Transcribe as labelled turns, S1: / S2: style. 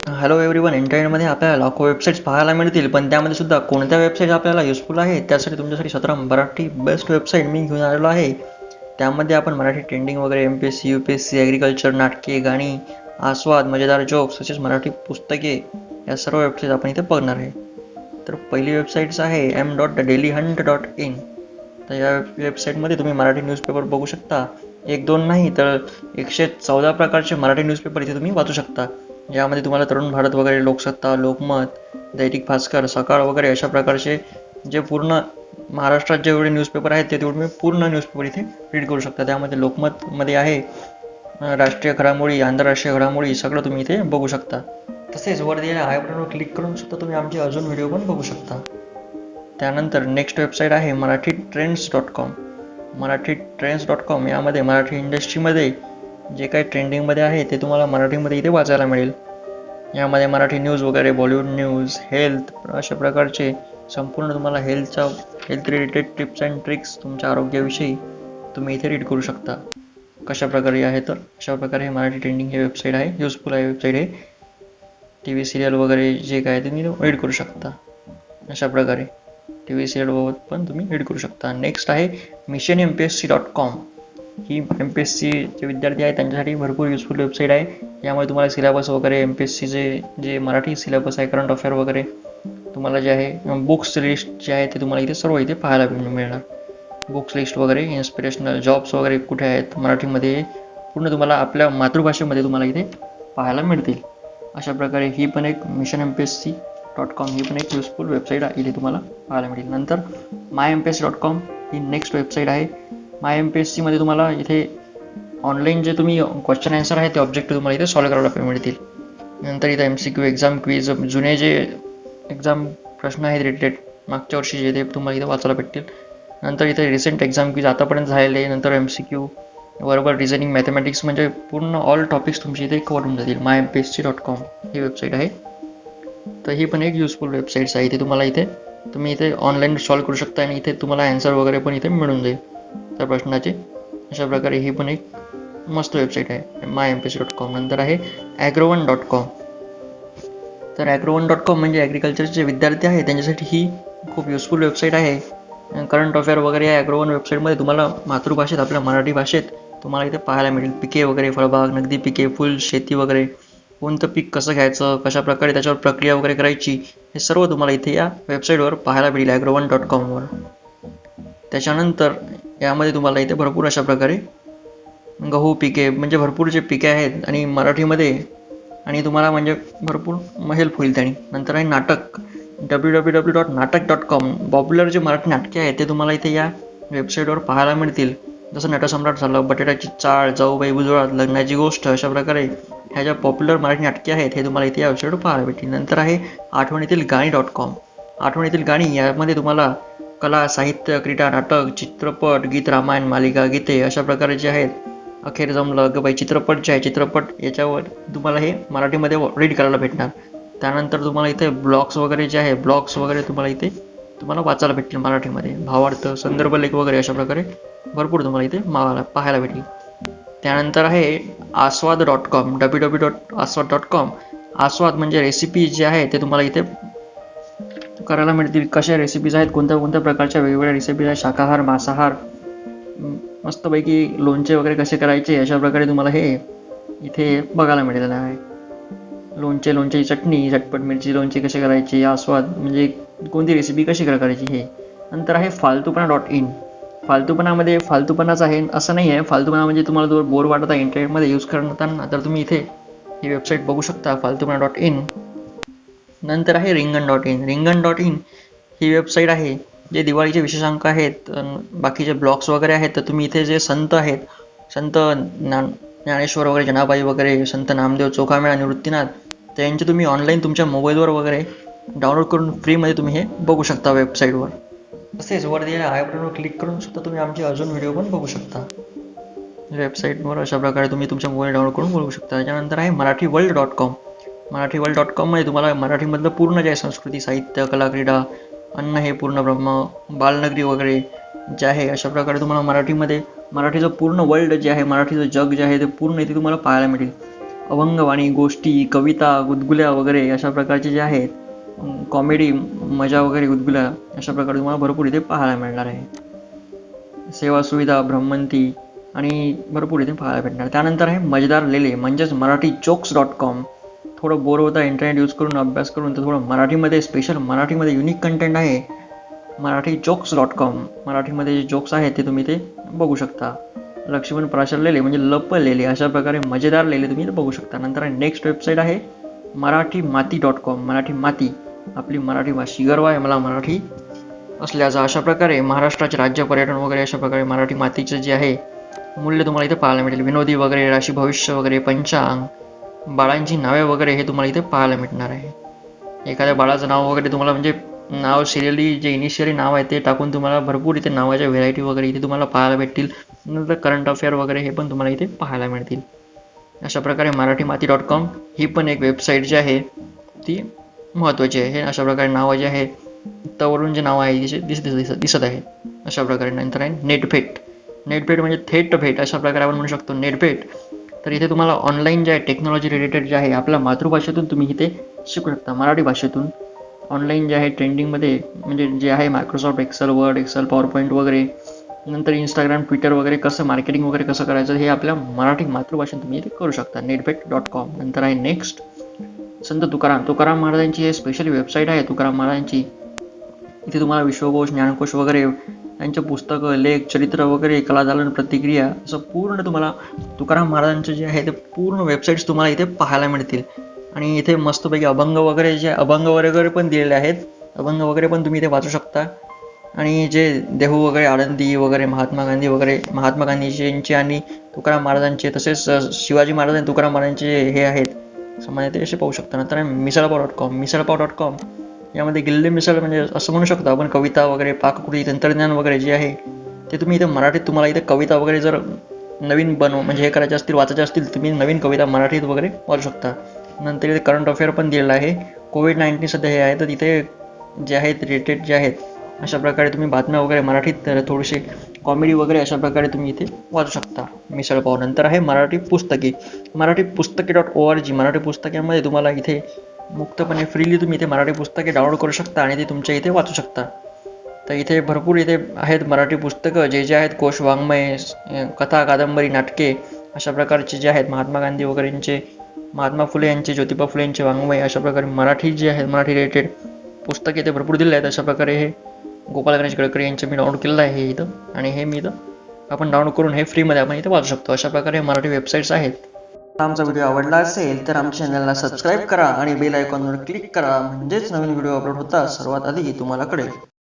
S1: Hello everyone. इंटरनेटमध्ये आपल्याला लाखो वेबसाईट्स पाहायला मिळतील, पण त्यामध्ये सुद्धा कोणत्या वेबसाईट आपल्याला युजफुल आहे त्यासाठी तुमच्यासाठी 17 मराठी बेस्ट वेबसाईट मी घेऊन आलेलो आहे. त्यामध्ये आपण मराठी ट्रेंडिंग वगैरे MPSC UPSC ॲग्रिकल्चर, नाटके, गाणी, आस्वाद, मजेदार जोक्स तसेच मराठी पुस्तके या सर्व वेबसाईट आपण इथे बघणार आहे. तर पहिली वेबसाईट्स आहे m.dailyhunt.in. तर या वेबसाईटमध्ये तुम्ही मराठी न्यूजपेपर बघू शकता. 1-2 नाही तर 114 प्रकारचे मराठी न्यूजपेपर इथे तुम्ही वाचू शकता. यामध्ये तुम्हाला तरुण भारत वगैरे, लोकसत्ता, लोकमत, दैनिक भास्कर, सकाळ वगैरे अशा प्रकारचे जे पूर्ण महाराष्ट्रात जेवढे न्यूजपेपर आहेत ते तेवढे पूर्ण न्यूजपेपर इथे रीड करू शकता. त्यामध्ये लोकमतमध्ये आहे राष्ट्रीय घडामोडी, आंतरराष्ट्रीय घडामोडी सगळं तुम्ही इथे बघू शकता. तसेच वर दिलेल्या आय बटनवर क्लिक करून सुद्धा तुम्ही आमचे अजून व्हिडिओ पण बघू शकता. त्यानंतर नेक्स्ट वेबसाईट आहे marathi.trends.com. marathi.trends.com यामध्ये मराठी इंडस्ट्रीमध्ये जे काही ट्रेंडिंगमध्ये आहे ते तुम्हाला मराठीमध्ये इथे वाचायला मिळेल. यामध्ये मराठी न्यूज वगैरे, बॉलिवूड न्यूज, हेल्थ अशा प्रकारचे संपूर्ण तुम्हाला health related tips and tricks तुमच्या आरोग्याविषयी तुम्ही इथे रीड करू शकता. कशा प्रकारे आहे तर अशा प्रकारे हे मराठी ट्रेंडिंग हे वेबसाईट आहे, युजफुल आहे वेबसाईट आहे. TV सिरियल वगैरे जे काय ते तुम्ही रीड करू शकता. अशा प्रकारे TV सिरियलबाबत पण तुम्ही रीड करू शकता. नेक्स्ट आहे missionmpsc.com. ही MPSCचे विद्यार्थी आहेत त्यांच्यासाठी भरपूर युजफुल वेबसाईट आहे. यामुळे तुम्हाला सिलेबस वगैरे MPSCचे जे मराठी सिलेबस आहे, करंट अफेअर वगैरे तुम्हाला जे आहे, बुक्स लिस्ट जे आहे ते तुम्हाला इथे सर्व इथे पाहायला मिळणार. बुक्स लिस्ट वगैरे, इन्स्पिरेशनल जॉब्स वगैरे कुठे आहेत मराठीमध्ये पूर्ण तुम्हाला आपल्या मातृभाषेमध्ये तुम्हाला इथे पाहायला मिळतील. अशा प्रकारे ही पण एक missionmpsc.com ही पण एक युजफुल वेबसाईट आहे, इथे तुम्हाला पाहायला मिळेल. नंतर mympsc.com ही नेक्स्ट वेबसाईट आहे. MyMPSCमध्ये तुम्हाला इथे ऑनलाईन जे तुम्ही क्वेश्चन आन्सर आहे ते ऑब्जेक्टिव्ह तुम्हाला इथे सॉल्व्ह करायला मिळतील. नंतर इथे MCQ एक्झाम क्विज, जुने जे एक्झाम प्रश्न आहेत रिलेटेड मागच्या वर्षी जे ते तुम्हाला इथे वाचायला भेटतील. नंतर इथे रिसेंट एक्झाम क्विज आतापर्यंत झालेले, नंतर MCQ बरोबर रिझनिंग, मॅथमॅटिक्स म्हणजे पूर्ण ऑल टॉपिक्स तुमचे इथे कव्हर होऊन जातील. mympsc.com ही वेबसाईट आहे. तर ही पण एक युजफुल वेबसाईट्स आहे. इथे तुम्ही इथे ऑनलाईन सॉल्व्ह करू शकता आणि इथे तुम्हाला आन्सर वगैरे पण इथे मिळून जाईल त्या प्रश्नाचे. अशा प्रकारे ही पण एक मस्त वेबसाईट आहे mympsc.com. नंतर आहे agrowon.com. तर agrowon.com म्हणजे ॲग्रिकल्चरचे विद्यार्थी आहे त्यांच्यासाठी ही खूप युजफुल वेबसाईट आहे. करंट अफेअर वगैरे या agrowon वेबसाईटमध्ये तुम्हाला मातृभाषेत, आपल्या मराठी भाषेत तुम्हाला इथे पाहायला मिळेल. पिके वगैरे, फळबाग, नगदी पिके, फुल शेती वगैरे, कोणतं पीक कसं घ्यायचं, कशा प्रकारे त्याच्यावर प्रक्रिया वगैरे करायची, हे सर्व तुम्हाला इथे या वेबसाईटवर पाहायला मिळेल agrowon.com वर. त्याच्यानंतर यामध्ये तुम्हाला इथे भरपूर अशा प्रकारे गहू पिके म्हणजे भरपूर जे पिके आहेत आणि मराठीमध्ये आणि तुम्हाला म्हणजे भरपूर हेल्प होईल त्याने. नंतर आहे नाटक www.natak.com. पॉप्युलर जे मराठी नाटके आहेत ते तुम्हाला इथे या वेबसाईटवर पाहायला मिळतील. जसं नटसम्राट झालं, बटाट्याची चाळ, जाऊबाई गुजरात, लग्नाची गोष्ट, अशा प्रकारे ह्या ज्या पॉप्युलर मराठी नाटके आहेत हे तुम्हाला इथे या वेबसाईटवर पाहायला भेटतील. नंतर आहे आठवणीतील गाणी.com. आठवणीतील गाणी यामध्ये तुम्हाला कला, साहित्य, क्रीडा, नाटक, चित्रपट, गीत, रामायण, मालिका, गीते अशा प्रकारे जे आहेत, अखेर जमलं ग बाई चित्रपट जे आहे, चित्रपट याच्यावर तुम्हाला हे मराठीमध्ये रीड करायला भेटणार. त्यानंतर तुम्हाला इथे ब्लॉग्स वगैरे जे आहे, ब्लॉग्स वगैरे तुम्हाला वाचायला भेटतील मराठीमध्ये. भावार्थ, संदर्भ लेख वगैरे अशा प्रकारे भरपूर तुम्हाला इथे पाहायला भेटेल. त्यानंतर आहे आस्वाद.com. www.aswad.com. आस्वाद म्हणजे रेसिपी जे आहे ते तुम्हाला इथे करायला मिळतील. कशा रेसिपीज आहेत, कोणत्या प्रकारच्या वेगवेगळ्या रेसिपीज आहेत, शाकाहार, मांसाहार, मस्तपैकी लोणचे वगैरे कसे करायचे अशा प्रकारे तुम्हाला हे इथे बघायला मिळालेलं आहे. लोणची चटणी, झटपट मिरची लोणची कसे करायचे, आस्वाद म्हणजे कोणती रेसिपी कशी करायची हे. नंतर आहे फालतूपणा.in. फालतूपणामध्ये फालतूपणाच आहे असं नाही आहे. फालतूपणा म्हणजे तुम्हाला जर बोर वाटत आहे इंटरनेटमध्ये यूज करताना तर तुम्ही इथे ही वेबसाईट बघू शकता, फालतूपणा.in. नंतर आहे रिंगण.in. ही वेबसाईट आहे जे दिवाळीचे विशेषांक आहेत, बाकीचे ब्लॉग्स वगैरे आहेत. तर तुम्ही इथे जे संत आहेत, संत ज्ञानेश्वर वगैरे, जनाबाई वगैरे, संत नामदेव, चोखामेळा, निवृत्तीनाथ, त्यांचे तुम्ही ऑनलाईन तुमच्या मोबाईलवर वगैरे डाउनलोड करून फ्रीमध्ये तुम्ही हे बघू शकता वेबसाईटवर. तसेच वर दिलेल्या आय बटनवर क्लिक करून सुद्धा तुम्ही आमचे अजून व्हिडिओ पण बघू शकता वेबसाईटवर. अशा प्रकारे तुम्ही तुमच्या मोबाईल डाउनलोड करून बघू शकता. त्याच्यानंतर आहे marathworld.com. marathworld.com मध्ये तुम्हाला मराठीमधलं पूर्ण जे आहे संस्कृती, साहित्य, कला, क्रीडा, अन्न हे पूर्ण ब्रह्म, बालनगरी वगैरे जे आहे अशा प्रकारे तुम्हाला मराठीचं पूर्ण वर्ल्ड जे आहे, मराठीचं जग जे आहे ते पूर्ण इथे तुम्हाला पाहायला मिळेल. अभंगवाणी, गोष्टी, कविता, गुदगुल्या वगैरे अशा प्रकारचे जे आहेत, कॉमेडी, मजा वगैरे, गुदगुल्या अशा प्रकारे तुम्हाला भरपूर इथे पाहायला मिळणार आहे. सेवा सुविधा, भ्रमंती आणि भरपूर इथे पाहायला भेटणार. त्यानंतर आहे मजेदार लेले म्हणजेच मराठी जोक्स.com. थोडं बोर होता इंटरनेट यूज करून, अभ्यास करून, तर थोडं मराठीमध्ये स्पेशल मराठीमध्ये युनिक कंटेंट आहे मराठी जोक्स.com. मराठीमध्ये जे जोक्स आहेत ते तुम्ही ते बघू शकता. लक्ष्मण प्राशर लेले म्हणजे लपलेले अशा प्रकारे मजेदार लेले तुम्ही बघू शकता. नंतर नेक्स्ट वेबसाईट आहे मराठी माती.com. मराठी माती, आपली मराठी भाषी गर्व आहे मला मराठी असल्याचा. अशा प्रकारे महाराष्ट्राचे राज्य पर्यटन वगैरे अशा प्रकारे मराठी मातीचं जे आहे मूल्य तुम्हाला इथे पाहायला मिळेल. विनोदी वगैरे, राशी भविष्य वगैरे, पंचांग, बाळांची नावे वगैरे हे तुम्हाला इथे पाहायला मिळणार आहे. एखाद्या बाळाचं नाव वगैरे तुम्हाला म्हणजे नाव सिरियली जे इनिशियली नाव आहे ते टाकून तुम्हाला भरपूर इथे नावाच्या व्हेरायटी वगैरे इथे तुम्हाला पाहायला भेटतील. नंतर करंट अफेअर वगैरे हे पण तुम्हाला इथे पाहायला मिळतील. अशा प्रकारे मराठी माती.com ही पण एक वेबसाईट जी आहे ती महत्त्वाची आहे. अशा प्रकारे नावं जे आहे त्यावरून जे नाव आहे दिसत आहे अशा प्रकारे. नंतर आहे नेटभेट. नेटभेट म्हणजे थेट भेट अशा प्रकारे आपण म्हणू शकतो नेटभेट. तर इथे तुम्हाला ऑनलाईन जे आहे टेक्नॉलॉजी रिलेटेड जे आहे आपल्या मातृभाषेतून तुम्ही इथे शिकू शकता. मराठी भाषेतून ऑनलाईन जे आहे ट्रेंडिंगमध्ये म्हणजे जे आहे Microsoft Excel, Word, Excel, PowerPoint वगैरे, नंतर इंस्टाग्राम, ट्विटर वगैरे कसं मार्केटिंग वगैरे कसं करायचं हे आपल्या मराठी मातृभाषेत तुम्ही इथे करू शकता. नेटभेट.com. नंतर आहे नेक्स्ट संत तुकाराम महाराजांची हे स्पेशल वेबसाईट आहे तुकाराम महाराजांची. इथे तुम्हाला विश्वकोश, ज्ञानकोश वगैरे त्यांचे पुस्तकं, लेख, चरित्र वगैरे, कलादालन, प्रतिक्रिया असं पूर्ण तुम्हाला तुकाराम महाराजांचे जे आहे ते पूर्ण वेबसाईट्स तुम्हाला इथे पाहायला मिळतील. आणि इथे मस्तपैकी अभंग वगैरे पण दिलेले आहेत. अभंग वगैरे पण तुम्ही इथे वाचू शकता. आणि जे देहू वगैरे, आळंदी वगैरे, महात्मा गांधीजींचे आणि तुकाराम महाराजांचे, तसेच शिवाजी महाराज आणि तुकाराम महाराजांचे हे आहेत समाज ते असे पाहू शकता. नंतर मिसळपाव.com. यामध्ये गिल्ले मिसळ म्हणजे असं म्हणू शकता आपण, कविता वगैरे, पाककृती, तंत्रज्ञान वगैरे जे आहे ते तुम्ही इथे मराठीत तुम्हाला इथे कविता वगैरे जर नवीन म्हणजे हे करायचे असतील, वाचायचे असतील, तुम्ही नवीन कविता मराठीत वगैरे वाचू शकता. नंतर इथे करंट अफेअर पण दिलेला आहे. कोविड-19 सध्या हे आहे तर तिथे जे आहेत रिलेटेड जे आहेत अशा प्रकारे तुम्ही बातम्या वगैरे मराठीत, थोडेसे कॉमेडी वगैरे अशा प्रकारे तुम्ही इथे वाचू शकता. मिसळपाव. नंतर आहे मराठी पुस्तके. मराठी पुस्तके.org. मराठी पुस्तकांमध्ये तुम्हाला इथे मुक्तपणे फ्रीली तुम्ही इथे मराठी पुस्तके डाउनलोड करू शकता आणि ते तुमच्या इथे वाचू शकता. तर इथे भरपूर इथे आहेत मराठी पुस्तकं जे आहेत कोश, वाङ्मय, कथा, कादंबरी, नाटके अशा प्रकारचे जे आहेत महात्मा गांधी वगैरेंचे, महात्मा फुले यांचे, ज्योतिबा फुले यांचे वाङ्मय अशा प्रकारे मराठी जे आहेत मराठी रिलेटेड पुस्तके इथे भरपूर दिले आहेत. अशा प्रकारे हे गोपाल गणेश गडकरी यांचे मी डाउनलोड केलेलं आहे हे इथं, आणि हे मी इथं आपण डाउनलोड करून हे फ्रीमध्ये आपण इथे वाचू शकतो. अशा प्रकारे मराठी वेबसाईट्स आहेत. आमचा व्हिडिओ आवडला असेल तर आमच्या चॅनलला सबस्क्राईब करा आणि बेल आयकॉनवर क्लिक करा, म्हणजेच नवीन व्हिडिओ अपलोड होता सर्वात आधी तुम्हाला कळेल.